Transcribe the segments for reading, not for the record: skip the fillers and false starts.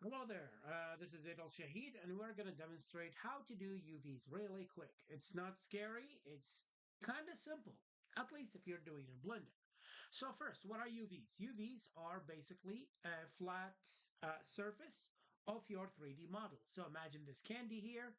Hello there, this is Adel Shahid, and we're going to demonstrate how to do UVs really quick. It's not scary, it's kind of simple, at least if you're doing it in Blender. So first, what are UVs? UVs are basically a flat surface of your 3D model. So imagine this candy here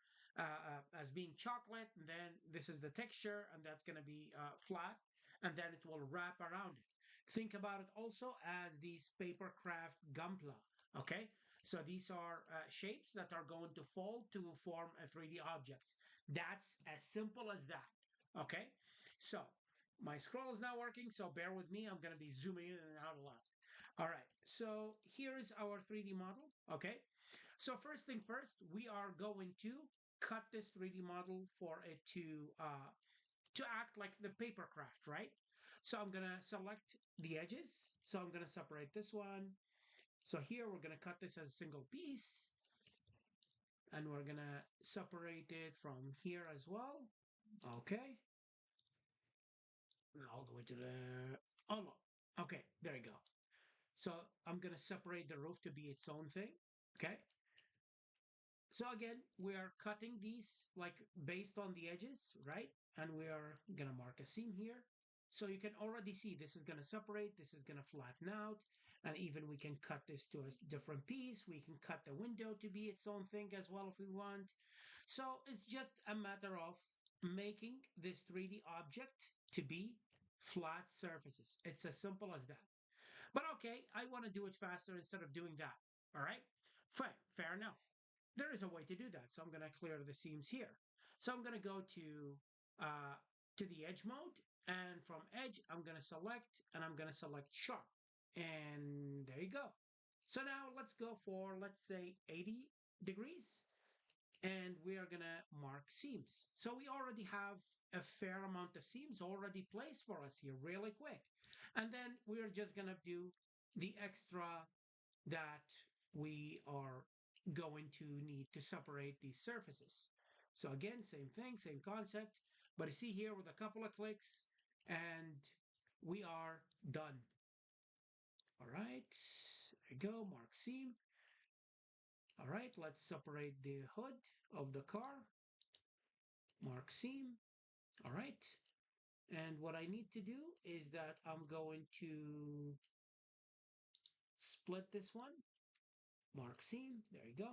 as being chocolate, and then this is the texture, and that's going to be flat, and then it will wrap around it. Think about it also as these paper craft Gunpla, okay? So these are shapes that are going to fold to form a 3D objects. That's as simple as that, okay? So my scroll is not working, so bear with me. I'm going to be zooming in and out a lot. All right, so here is our 3D model. Okay, so first thing first, we are going to cut this 3D model for it to act like the paper craft, right? So I'm going to select the edges. So I'm going to separate this one. So here we're going to cut this as a single piece, and we're going to separate it from here as well. Okay, and all the way to the, oh no, okay, there you go. So I'm going to separate the roof to be its own thing. Okay. So again, we are cutting these like based on the edges, right? And we are going to mark a seam here. So you can already see this is going to separate, this is going to flatten out, and even we can cut this to a different piece. We can cut the window to be its own thing as well if we want. So it's just a matter of making this 3D object to be flat surfaces. It's as simple as that. But okay, I want to do it faster instead of doing that. All right, fine, fair enough. There is a way to do that. So I'm going to clear the seams here. So I'm going to go uh, to the edge mode. And from edge, I'm going to select and I'm going to select sharp. And there you go. So now let's go for, let's say 80 degrees and we are gonna mark seams. So we already have a fair amount of seams already placed for us here really quick. And then we're just gonna do the extra that we are going to need to separate these surfaces. So again, same thing, same concept, but you see here with a couple of clicks and we are done. All right, there you go, mark seam. All right, let's separate the hood of the car, mark seam. All right. And what I need to do is that I'm going to split this one, mark seam. There you go.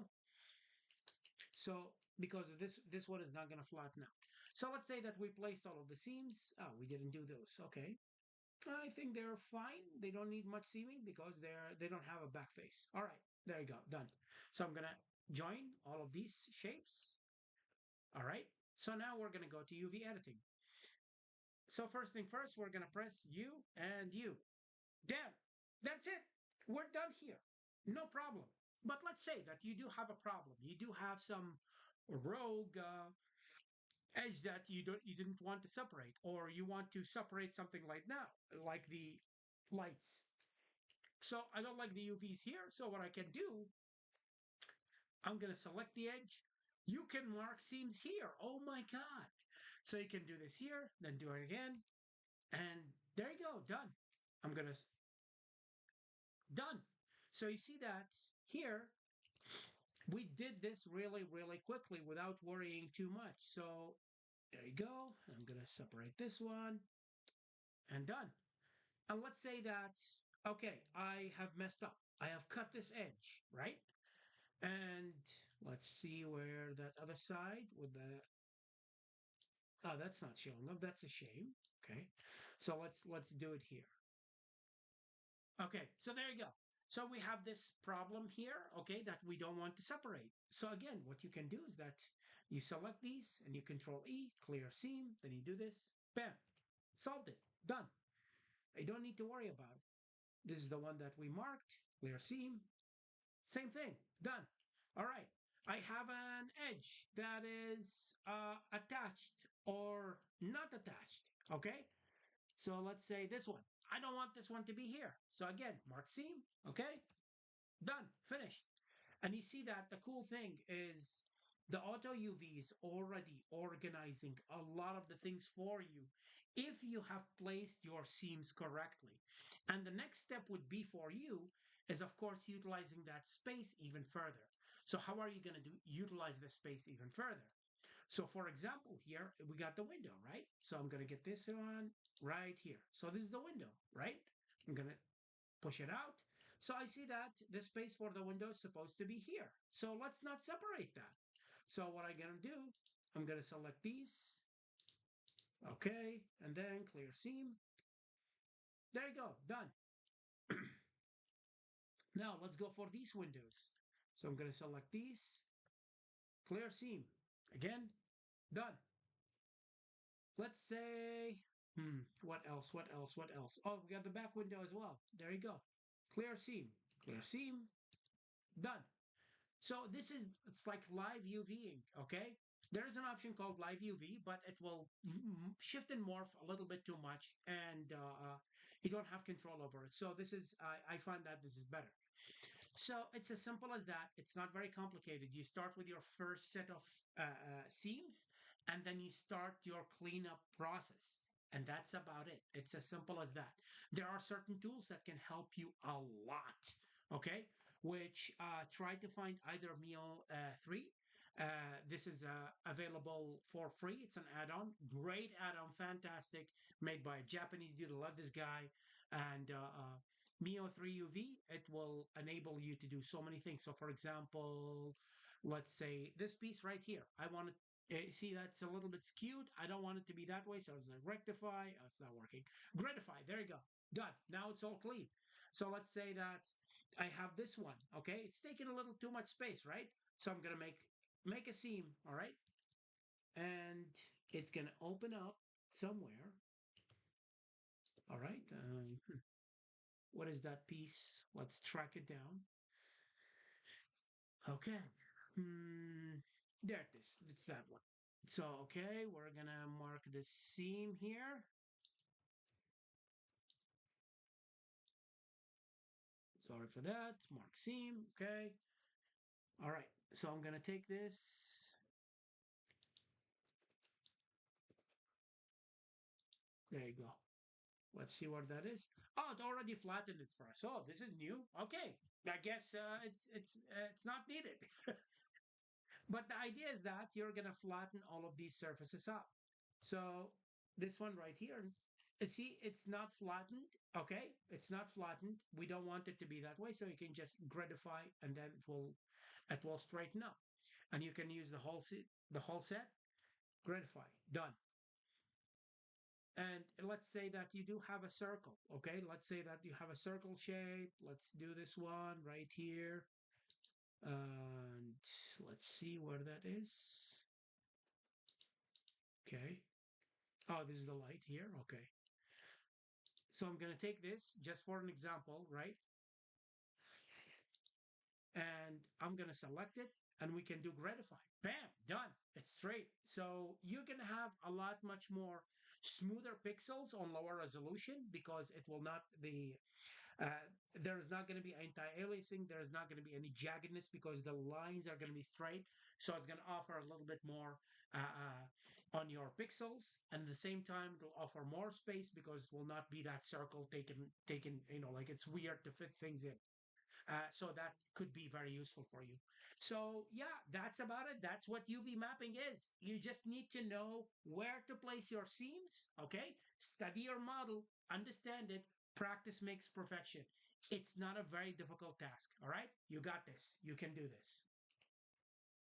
So because of this one is not going to flatten out. So let's say that we placed all of the seams. Oh, we didn't do those. Okay. I think they're fine. They don't need much seaming because they don't have a back face. All right. There you go. Done. So I'm going to join all of these shapes. All right. So now we're going to go to UV editing. So first thing first, we're going to press U and U. There, that's it. We're done here. No problem. But let's say that you do have a problem. You do have some rogue edge that you didn't want to separate, or you want to separate something like now, like the lights. So I don't like the UVs here. So what I can do, I'm gonna select the edge. You can mark seams here. Oh my God. So you can do this here, then do it again. And there you go, done. I'm gonna done. So you see that here we did this really, really quickly without worrying too much. So there you go. I'm going to separate this one and done. And let's say that, okay, I have messed up. I have cut this edge, right? And let's see where that other side with the, oh, that's not showing up. That's a shame. Okay. So let's do it here. Okay, so there you go. So we have this problem here, okay, that we don't want to separate. So again, what you can do is that you select these and you control E, clear seam, then you do this, bam, solved it, done. I don't need to worry about it. This is the one that we marked, clear seam, same thing, done. All right, I have an edge that is attached or not attached, okay? So let's say this one. I don't want this one to be here. So again, mark seam. Okay, done, finished. And you see that the cool thing is the auto UV is already organizing a lot of the things for you if you have placed your seams correctly. And the next step would be for you is, of course, utilizing that space even further. So how are you going to utilize the space even further? So for example, here we got the window, right? So I'm going to get this one right here. So this is the window, right? I'm going to push it out. So I see that the space for the window is supposed to be here. So let's not separate that. So what I'm going to do, I'm going to select these. Okay. And then clear seam. There you go. Done. Now let's go for these windows. So I'm going to select these. Clear seam. Again. Done. Let's say, what else? What else? What else? Oh, we got the back window as well. There you go. Clear seam. Clear seam. Done. So this is, it's like live UVing, okay? There is an option called live UV, but it will shift and morph a little bit too much, and you don't have control over it. So this is, I find that this is better. So it's as simple as that. It's not very complicated. You start with your first set of seams, and then you start your cleanup process. And that's about it. It's as simple as that. There are certain tools that can help you a lot. Okay, which try to find either Mio 3. This is available for free. It's an add-on, great add-on, fantastic, made by a Japanese dude. I love this guy, and Mio 3 UV, it will enable you to do so many things. So, for example, let's say this piece right here, I want to see that's a little bit skewed. I don't want it to be that way. So, it's like rectify. Oh, it's not working. Gridify. There you go. Done. Now it's all clean. So, let's say that I have this one. Okay. It's taking a little too much space, right? So, I'm going to make a seam. All right. And it's going to open up somewhere. All right. What is that piece? Let's track it down. Okay. There it is. It's that one. So, okay, we're gonna mark the seam here. Sorry for that. Mark seam. Okay. All right. So I'm gonna take this. There you go. Let's see what that is. Oh, it already flattened it for us. Oh, this is new. Okay. I guess it's not needed. But the idea is that you're gonna flatten all of these surfaces up. So this one right here, see, it's not flattened. Okay, it's not flattened. We don't want it to be that way, so you can just gridify, and then it will straighten up. And you can use the whole set, gridify, done. And let's say that you do have a circle. Okay, let's say that you have a circle shape. Let's do this one right here, and let's see where that is. Okay. Oh, this is the light here. Okay. So I'm going to take this just for an example, right? And I'm going to select it, and we can do gratify. Bam, done. It's straight. So you're going to have a lot much more smoother pixels on lower resolution, because it will not uh, there's not going to be anti-aliasing. There's not going to be any jaggedness because the lines are going to be straight. So it's going to offer a little bit more on your pixels, and at the same time, it will offer more space because it will not be that circle taken. Like it's weird to fit things in. So that could be very useful for you. So yeah, that's about it. That's what UV mapping is. You just need to know where to place your seams. Okay, study your model, understand it. Practice makes perfection. It's not a very difficult task. All right, you got this. You can do this.